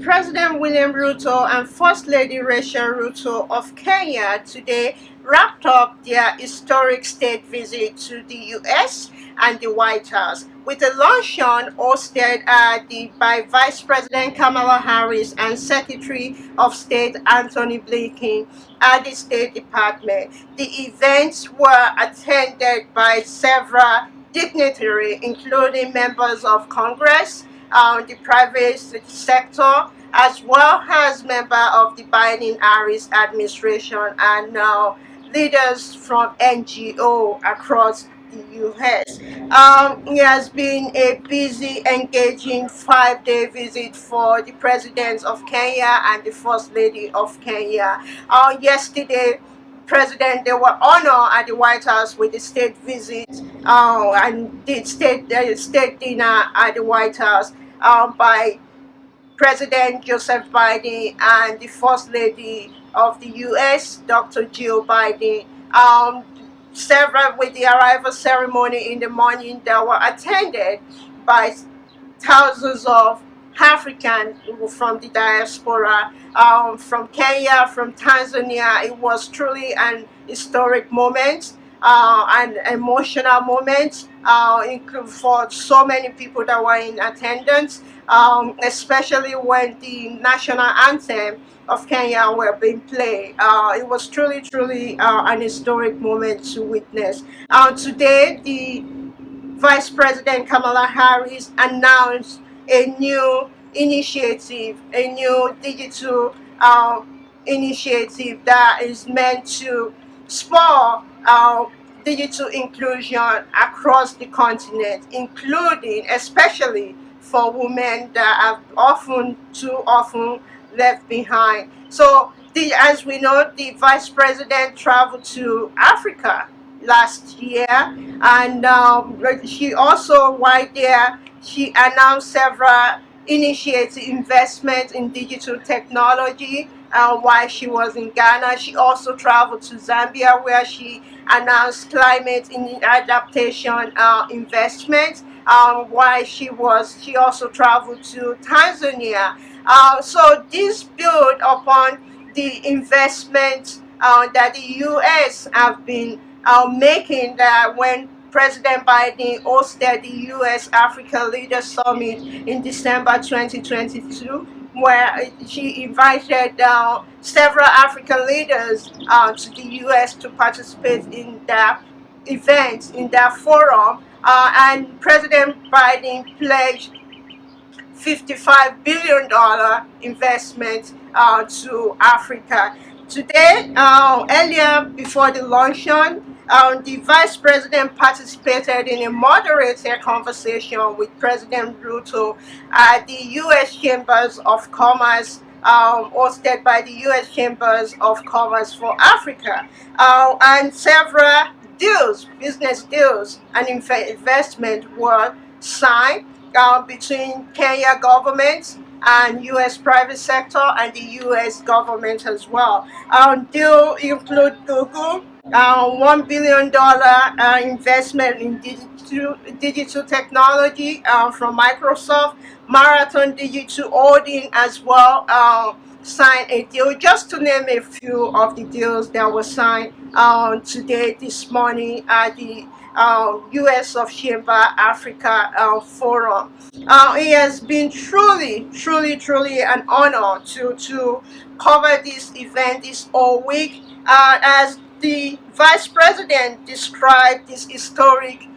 President William Ruto and First Lady Rachel Ruto of Kenya today wrapped up their historic state visit to the US and the White House with a luncheon hosted by Vice President Kamala Harris and Secretary of State Anthony Blinken at the State Department. The events were attended by several dignitaries, including members of Congress, the private sector, as well as member of the Biden-Harris administration and leaders from NGO across the U.S. It has been a busy, engaging 5-day visit for the presidents of Kenya and the First Lady of Kenya. Yesterday, they were honored at the White House with a state visit and did state dinner at the White House by President Joseph Biden and the First Lady of the U.S., Dr. Jill Biden. Several with the arrival ceremony in the morning that were attended by thousands of Africans from the diaspora, from Kenya, from Tanzania. It was truly an historic moment, an emotional moment for so many people that were in attendance, especially when the national anthem of Kenya were being played. It was truly an historic moment to witness. Today, the Vice President Kamala Harris announced a new initiative, a new digital initiative that is meant to spur digital inclusion across the continent, including especially for women that are too often left behind. So, as we know, the Vice President traveled to Africa last year, and she also, while there, she announced several initiated investment in digital technology. While she was in Ghana, she also traveled to Zambia, where she announced climate adaptation investment. While she also traveled to Tanzania. So this built upon the investment that the U.S. have been making, that when President Biden hosted the U.S. Africa Leaders Summit in December 2022, where she invited several African leaders to the U.S. to participate in that event, in that forum, and President Biden pledged $55 billion investment to Africa. Today, earlier before the luncheon, the Vice President participated in a moderated conversation with President Ruto at the U.S. Chambers of Commerce, hosted by the U.S. Chambers of Commerce for Africa, and several business deals and investment were signed between Kenya government and U.S. private sector and the U.S. government as well. Deal include Google, $1 billion investment in digital technology from Microsoft, Marathon Digital Holding as well. Signed a deal, just to name a few of the deals that were signed this morning at the U.S. of Chamber Africa Forum. It has been truly an honor to cover this event this whole week. As the Vice President described this historic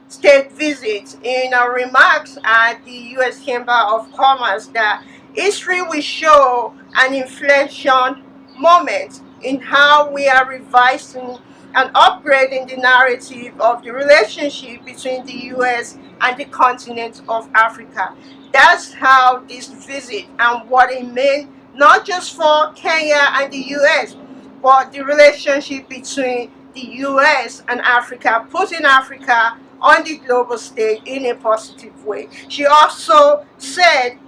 state visit in remarks at the U.S. Chamber of Commerce, that history will show an inflection moment in how we are revising and upgrading the narrative of the relationship between the U.S. and the continent of Africa. That's how this visit and what it meant, not just for Kenya and the U.S., but the relationship between the U.S. and Africa, putting Africa on the global stage in a positive way. She also said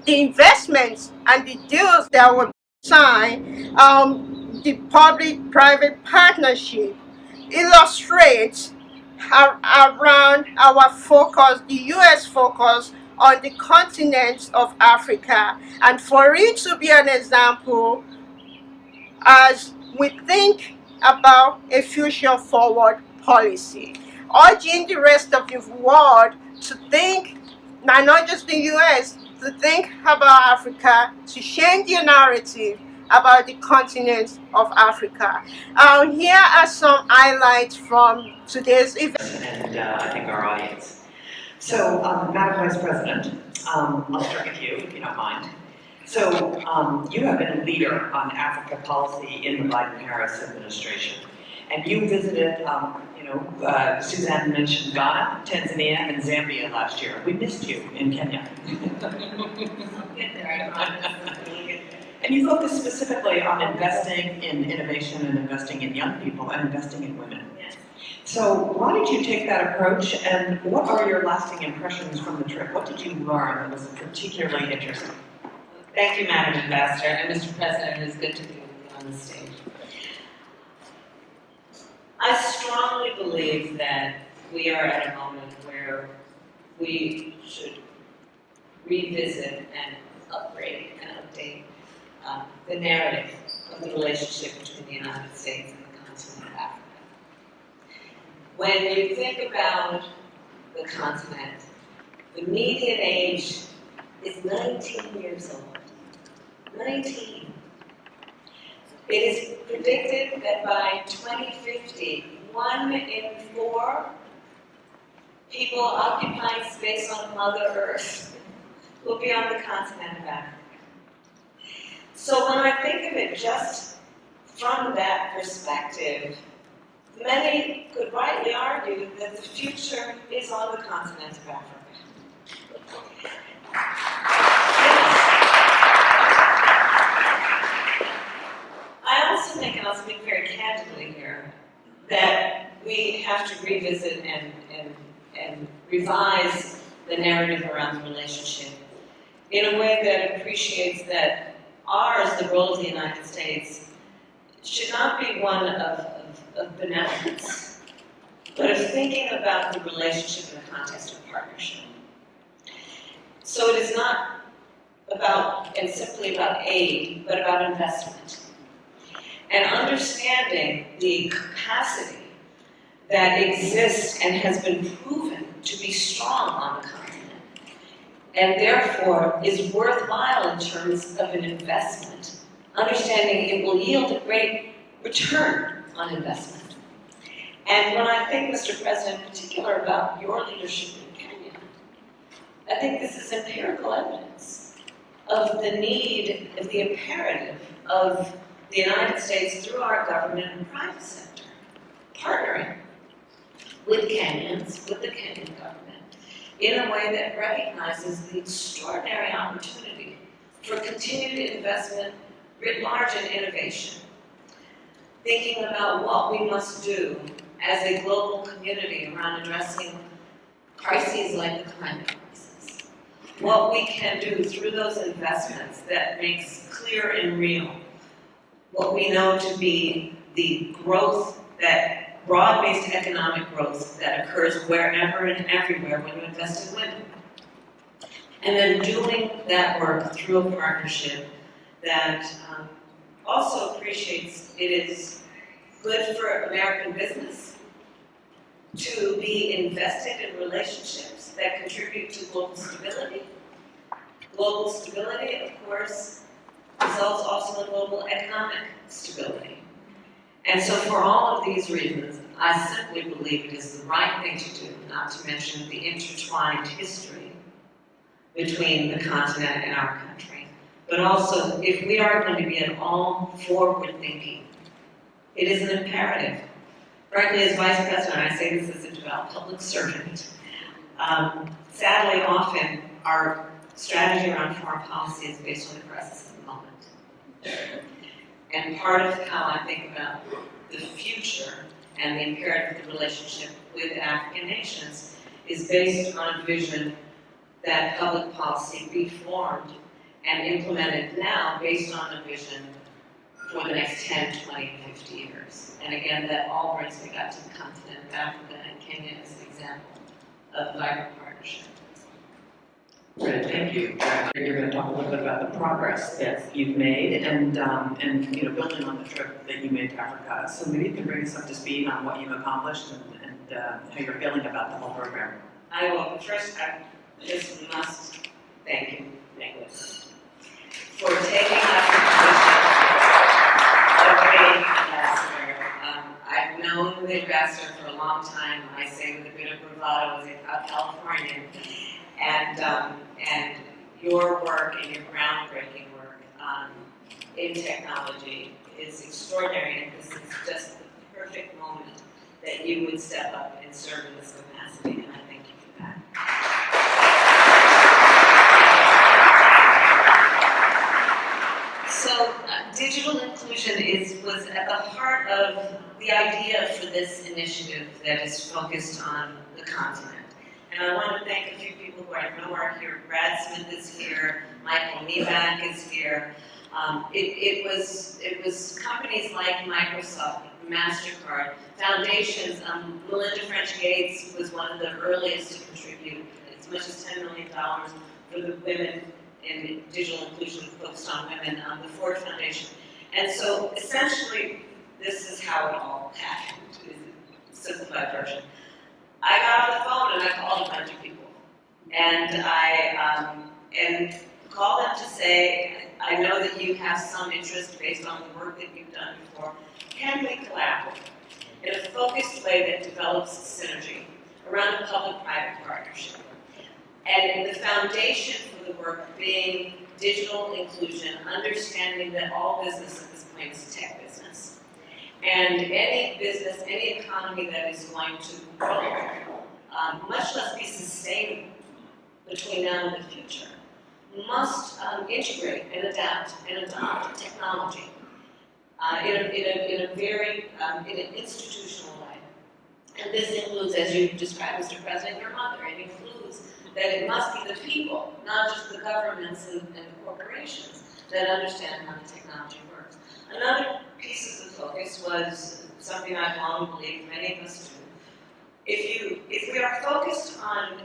the investments and the deals that were signed, the public-private partnership, illustrates around our focus, the U.S. focus on the continent of Africa, and for it to be an example as we think about a future forward policy, urging the rest of the world to think, and not just the US, to think about Africa, to change their narrative about the continent of Africa. Here are some highlights from today's event. And I think our audience. So, Madam Vice President, I'll start with you, if you don't mind. So, you have been a leader on Africa policy in the Biden-Harris administration. And you visited, Suzanne mentioned Ghana, Tanzania, and Zambia last year. We missed you in Kenya. And you focus specifically on investing in innovation and investing in young people and investing in women. Yes. So why did you take that approach, and what are your lasting impressions from the trip? What did you learn that was particularly interesting? Thank you, Madam Ambassador, and Mr. President, it is good to be with you on the stage. I strongly believe that we are at a moment where we should revisit and upgrade and update the narrative of the relationship between the United States and the continent of Africa. When you think about the continent, the median age is 19 years old. 19. It is predicted that by 2050, 1 in 4 people occupying space on Mother Earth will be on the continent of Africa. So when I think of it just from that perspective, many could rightly argue that the future is on the continent of Africa. I also think, and I'll speak very candidly here, that we have to revisit and revise the narrative around the relationship in a way that appreciates that ours, the role of the United States, should not be one of benevolence, but of thinking about the relationship in the context of partnership. So it is not about and simply about aid, but about investment. And understanding the capacity that exists and has been proven to be strong on the continent, and therefore is worthwhile in terms of an investment, understanding it will yield a great return on investment. And when I think, Mr. President, in particular about your leadership in Kenya, I think this is empirical evidence of the need, of the imperative of the United States through our government and private sector, partnering with Kenyans, with the Kenyan government, in a way that recognizes the extraordinary opportunity for continued investment writ large in innovation, thinking about what we must do as a global community around addressing crises like the climate crisis, what we can do through those investments that makes clear and real what we know to be the growth, that broad-based economic growth that occurs wherever and everywhere when you invest in women. And then doing that work through a partnership that also appreciates it is good for American business to be invested in relationships that contribute to global stability. Global stability, of course, results also in global economic stability. And so for all of these reasons, I simply believe it is the right thing to do, not to mention the intertwined history between the continent and our country. But also, if we are going to be at all forward-thinking, it is an imperative. Frankly, as Vice President, I say this as a devout public servant. Sadly, often, our strategy around foreign policy is based on the crisis of the moment. And part of how I think about the future and the imperative of the relationship with African nations is based on a vision that public policy be formed and implemented now based on a vision for the next 10, 20, 50 years. And again, that all brings me back to the continent of Africa and Kenya as an example of vibrant partnership. Great, thank you. You're going to talk a little bit about the progress that you've made and building on the trip that you made to Africa. So maybe you can bring us up to speed on what you've accomplished and how you're feeling about the whole program. I will. First, I just must thank you, Nicholas, for taking up the position of being ambassador. I've known the ambassador for a long time. I say with a bit of bravado, as a Californian, and your work and your groundbreaking work in technology is extraordinary, and this is just the perfect moment that you would step up and serve in this capacity, and I thank you for that. So, digital inclusion was at the heart of the idea for this initiative that is focused on the continent. And I want to thank a few people who I know are here. Brad Smith is here, Michael Nieback is here. It was companies like Microsoft, MasterCard, foundations. Melinda French Gates was one of the earliest to contribute as much as $10 million for the women in digital inclusion focused on women, the Ford Foundation. And so essentially, this is how it all happened, is a simplified version. I got on the phone and I called a bunch of people. And I called them to say, I know that you have some interest based on the work that you've done before. Can we collaborate in a focused way that develops synergy around a public-private partnership? And the foundation for the work being digital inclusion, understanding that all business at this point is tech business. And any business, any economy that is going to grow, much less be sustainable between now and the future, must integrate and adapt and adopt technology in an institutional way. And this includes, as you described, Mr. President, your mother. It includes that it must be the people, not just the governments and the corporations, that understand how the technology works. Another piece of the focus was something I've long believed, many of us do. If we are focused on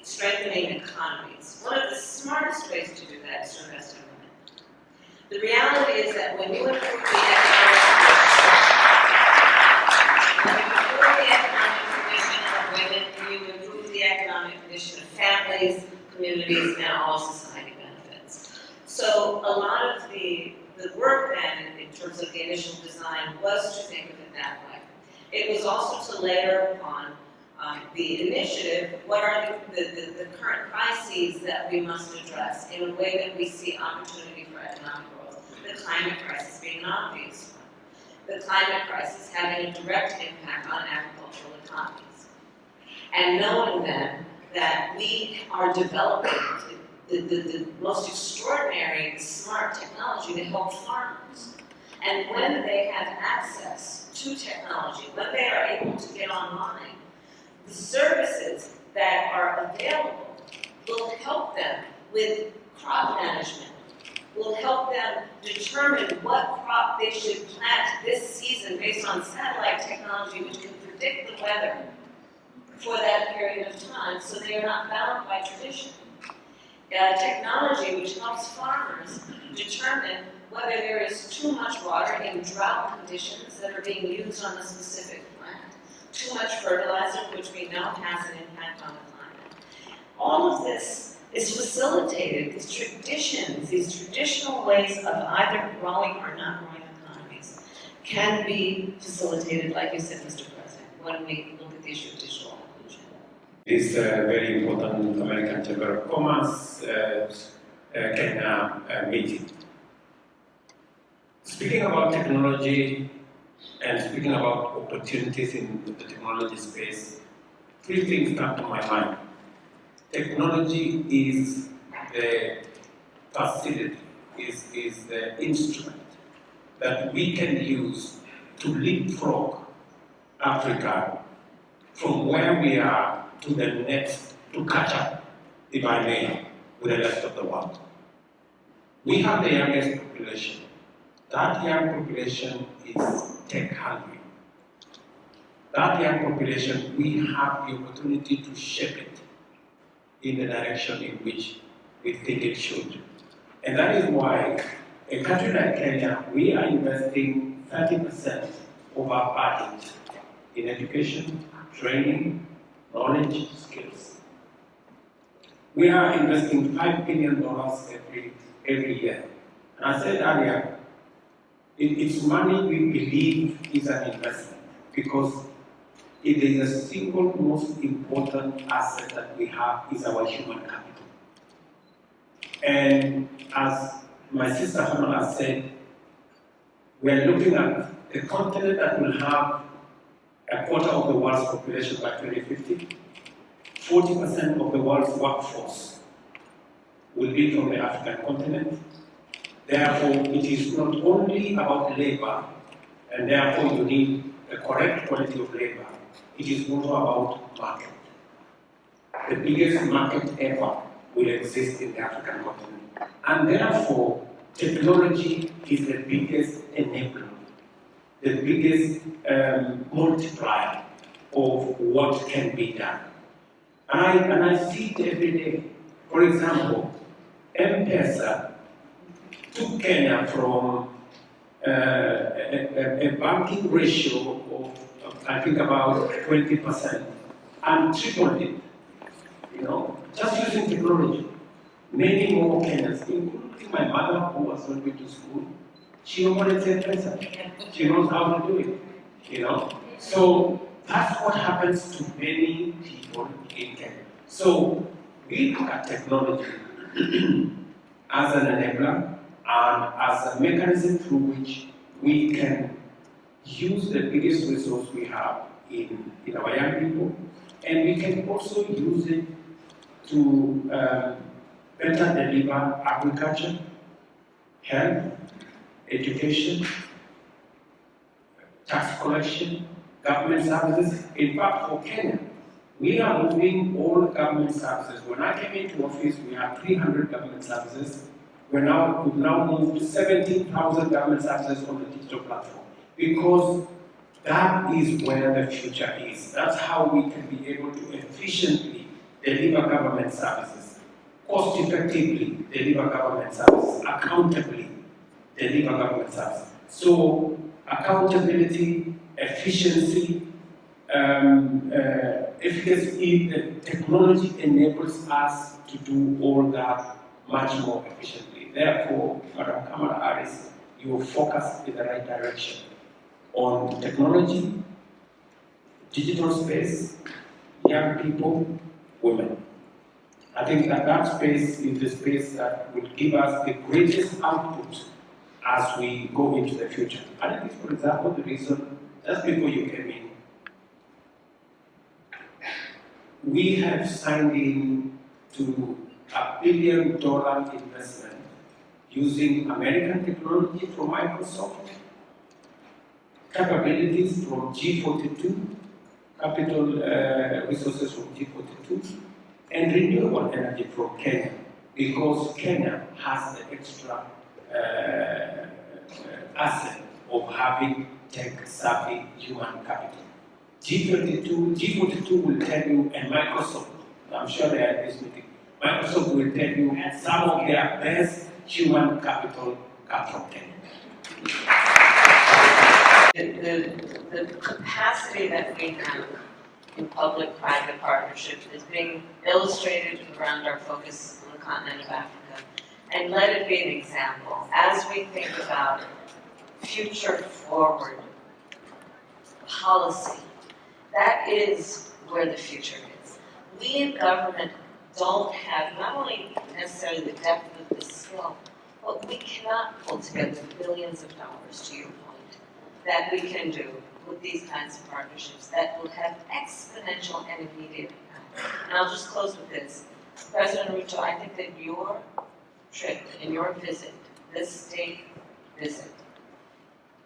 strengthening economies, one of the smartest ways to do that is to invest in women. The reality is that when you improve the economic condition of women, you improve the economic condition of families, communities, and all society benefits. So a lot of the work then, in terms of the initial design, was to think of it that way. It was also to layer upon the initiative, what are the current crises that we must address in a way that we see opportunity for economic growth. The climate crisis being an obvious one. The climate crisis having a direct impact on agricultural economies. And knowing then that we are developing the most extraordinary smart technology to help farmers. And when they have access to technology, when they are able to get online, the services that are available will help them with crop management, will help them determine what crop they should plant this season based on satellite technology, which can predict the weather for that period of time, so they are not bound by tradition. Technology which helps farmers determine whether there is too much water in drought conditions that are being used on a specific plant, too much fertilizer, which we know has an impact on the climate. All of this is facilitated, these traditions, these traditional ways of either growing or not growing economies can be facilitated, like you said, Mr. President, when we look at the issue of digital inclusion. This very important American Chamber of Commerce Kenya meeting. Speaking about technology and speaking about opportunities in the technology space, three things come to my mind. Technology is the facility, is the instrument that we can use to leapfrog Africa from where we are to the next, to catch up, if I may, with the rest of the world. We have the youngest population. That young population is tech hungry. That young population, we have the opportunity to shape it in the direction in which we think it should. And that is why a country like Kenya, we are investing 30% of our budget in education, training, knowledge, skills. We are investing $5 billion every year. And I said earlier, it's money we believe is an investment because it is the single most important asset that we have is our human capital. And as my sister Hamala said, we are looking at a continent that will have a quarter of the world's population by 2050. 40% of the world's workforce will be from the African continent. Therefore, it is not only about labor, and therefore you need a correct quality of labor. It is also about market. The biggest market ever will exist in the African continent. And therefore, technology is the biggest enabler, the biggest multiplier of what can be done. And I see it every day. For example, M-Pesa took Kenya from a banking ratio of I think about 20% and tripled it. Just using technology. Many more Kenyans, including my mother who was not going to school, she operates M-Pesa. She knows how to do it. So that's what happens to many people in Kenya. So we look at technology as an enabler and as a mechanism through which we can use the biggest resource we have in our young people, and we can also use it to better deliver agriculture, health, education, tax collection, government services. In fact, for Kenya, we are moving all government services. When I came into office, we had 300 government services. We've now moved 17,000 government services on the digital platform because that is where the future is. That's how we can be able to efficiently deliver government services, cost-effectively deliver government services, accountably deliver government services. So accountability, efficiency, efficacy, the technology enables us to do all that much more efficiently. Therefore, Madam Kamala Harris, you are focused in the right direction on technology, digital space, young people, women. I think that space is the space that will give us the greatest output as we go into the future. And it is, for example, the reason, just before you came in, we have signed in to $1 billion investment using American technology from Microsoft, capabilities from G42, capital resources from G42, and renewable energy from Kenya, because Kenya has the extra asset of having tech-savvy human capital. G42 will tell you, and Microsoft, I'm sure they are at this meeting, Microsoft will tell you some of their best human capital come from Kenya. The capacity that we have in public-private partnership is being illustrated around our focus on the continent of Africa. And let it be an example. As we think about future-forward policy, that is where the future is. We in government don't have not only necessarily the depth of the skill, but we cannot pull together billions of dollars, to your point, that we can do with these kinds of partnerships that will have exponential and immediate impact. And I'll just close with this. President Ruto, I think that your trip and your visit, this state visit,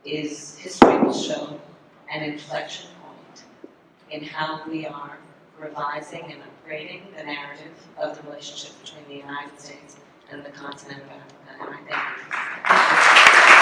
is, history will show, an inflection point in how we are revising and upgrading the narrative of the relationship between the United States and the continent of Africa. And I thank you.